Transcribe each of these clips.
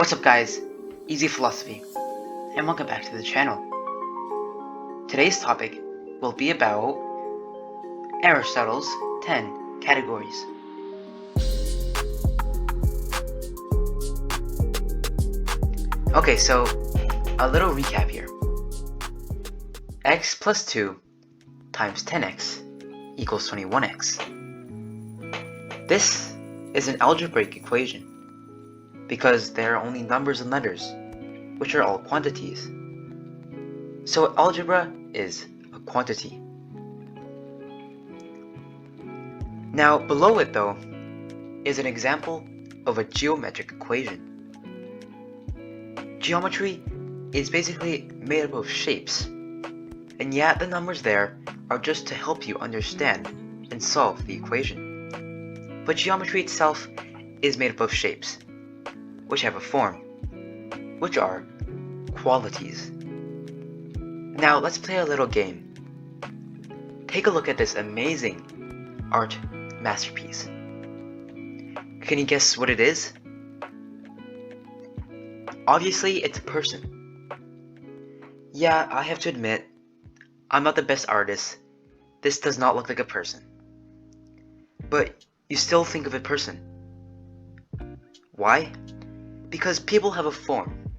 What's up guys, Easy Philosophy, and welcome back to the channel. Today's topic will be about Aristotle's 10 categories. Okay, so a little recap here. X plus 2 times 10x equals 21x. This is an algebraic equation because there are only numbers and letters, which are all quantities. So algebra is a quantity. Now below it though is an example of a geometric equation. Geometry is basically made up of shapes, and yet the numbers there are just to help you understand and solve the equation. But geometry itself is made up of shapes, which have a form, which are qualities. Now let's play a little game. Take a look at this amazing art masterpiece. Can you guess what it is? Obviously, it's a person. Yeah, I have to admit, I'm not the best artist. This does not look like a person. But you still think of a person. Why? Because people have a form,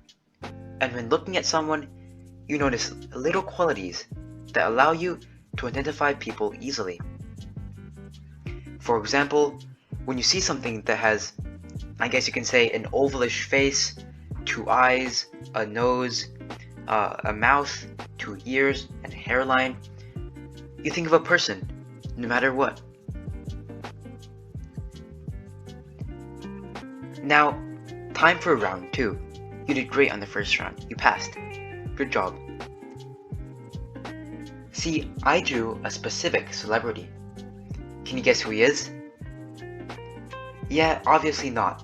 and when looking at someone, you notice little qualities that allow you to identify people easily. For example, when you see something that has, I guess you can say, an ovalish face, 2 eyes, a nose, a mouth, 2 ears, and a hairline, you think of a person, no matter what. Now, time for round 2. You did great on the first round. You passed. Good job. See, I drew a specific celebrity. Can you guess who he is? Yeah, obviously not.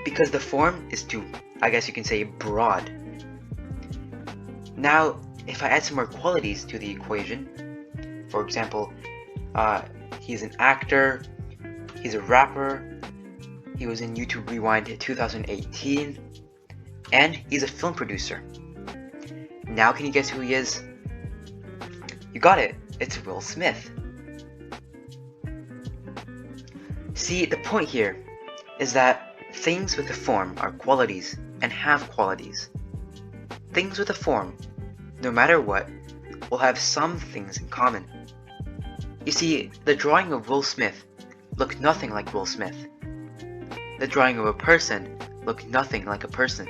Because the form is too, I guess you can say, broad. Now, if I add some more qualities to the equation, for example, he's an actor, he's a rapper, he was in YouTube Rewind 2018, and he's a film producer. Now can you guess who he is? You got it, it's Will Smith. See, the point here is that things with a form are qualities and have qualities. Things with a form, no matter what, will have some things in common. You see, the drawing of Will Smith looked nothing like Will Smith. The drawing of a person looked nothing like a person.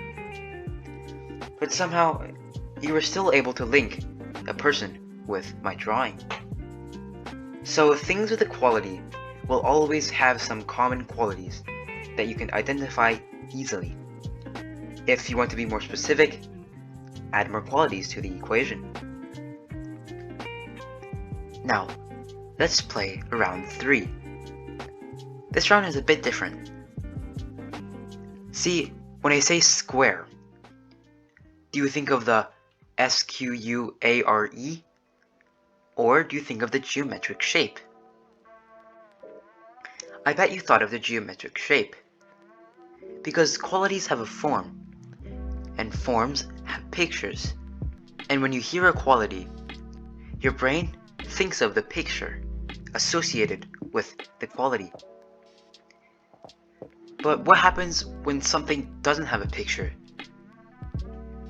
But somehow, you were still able to link a person with my drawing. So things with a quality will always have some common qualities that you can identify easily. If you want to be more specific, add more qualities to the equation. Now, let's play round 3. This round is a bit different. See, when I say square, do you think of the S-Q-U-A-R-E? Or do you think of the geometric shape? I bet you thought of the geometric shape. Because qualities have a form, and forms have pictures. And when you hear a quality, your brain thinks of the picture associated with the quality. But what happens when something doesn't have a picture?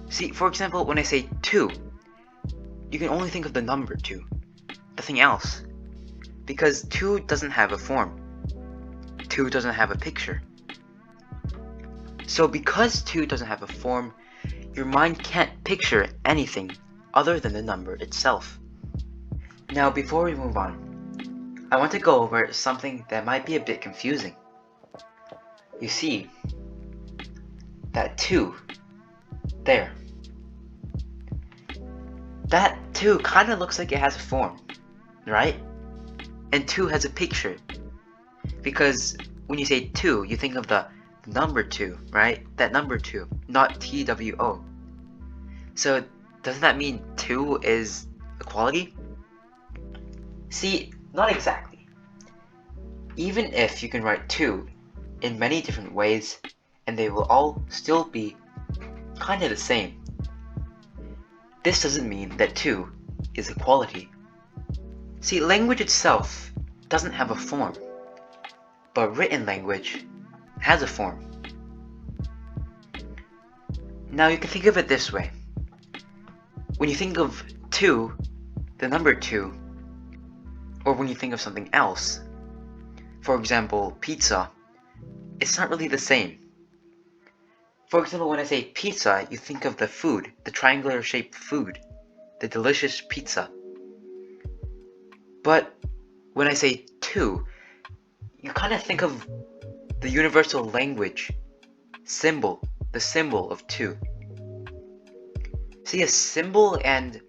See, for example, when I say 2, you can only think of the number 2, nothing else. Because 2 doesn't have a form. 2 doesn't have a picture. So because 2 doesn't have a form, your mind can't picture anything other than the number itself. Now before we move on, I want to go over something that might be a bit confusing. You see, that 2, there, that 2 kind of looks like it has a form, right? And 2 has a picture. Because when you say 2, you think of the number 2, right? That number 2, not TWO. So doesn't that mean 2 is a quality? See, not exactly. Even if you can write 2 in many different ways, and they will all still be kind of the same. This doesn't mean that 2 is a quality. See, language itself doesn't have a form, but written language has a form. Now you can think of it this way. When you think of 2, the number 2, or when you think of something else, for example, pizza, it's not really the same. For example, when I say pizza, you think of the food, the triangular shaped food, the delicious pizza. But when I say 2, you kind of think of the universal language, symbol, the symbol of 2. See, a symbol and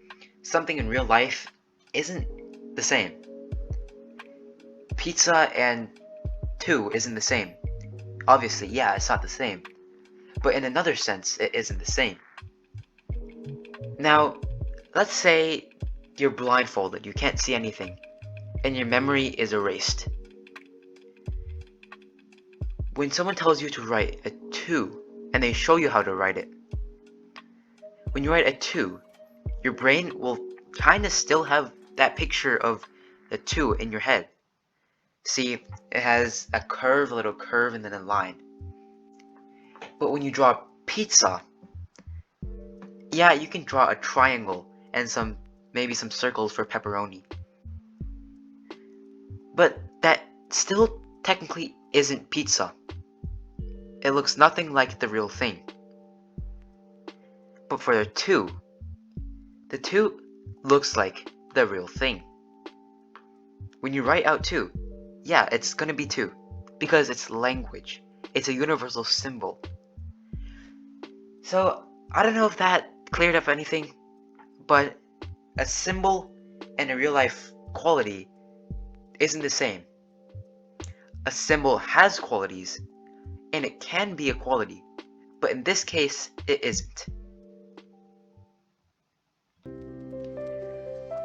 something in real life isn't the same. Pizza and 2 isn't the same. Obviously, yeah, it's not the same. But in another sense, it isn't the same. Now, let's say you're blindfolded, you can't see anything, and your memory is erased. When someone tells you to write a 2, and they show you how to write it, when you write a 2, your brain will kinda still have that picture of the 2 in your head. See, it has a curve, a little curve, and then a line. But when you draw pizza, yeah, you can draw a triangle and maybe some circles for pepperoni. But that still technically isn't pizza. It looks nothing like the real thing. But for the 2 looks like the real thing. When you write out 2, yeah, it's gonna be 2, because it's language. It's a universal symbol. So, I don't know if that cleared up anything, but a symbol and a real life quality isn't the same. A symbol has qualities, and it can be a quality, but in this case, it isn't.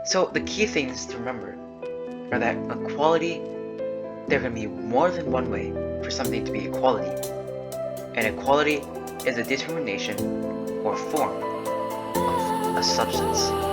So the key things to remember are that a quality, there can be more than one way for something to be a quality, and a quality is a determination or form of a substance.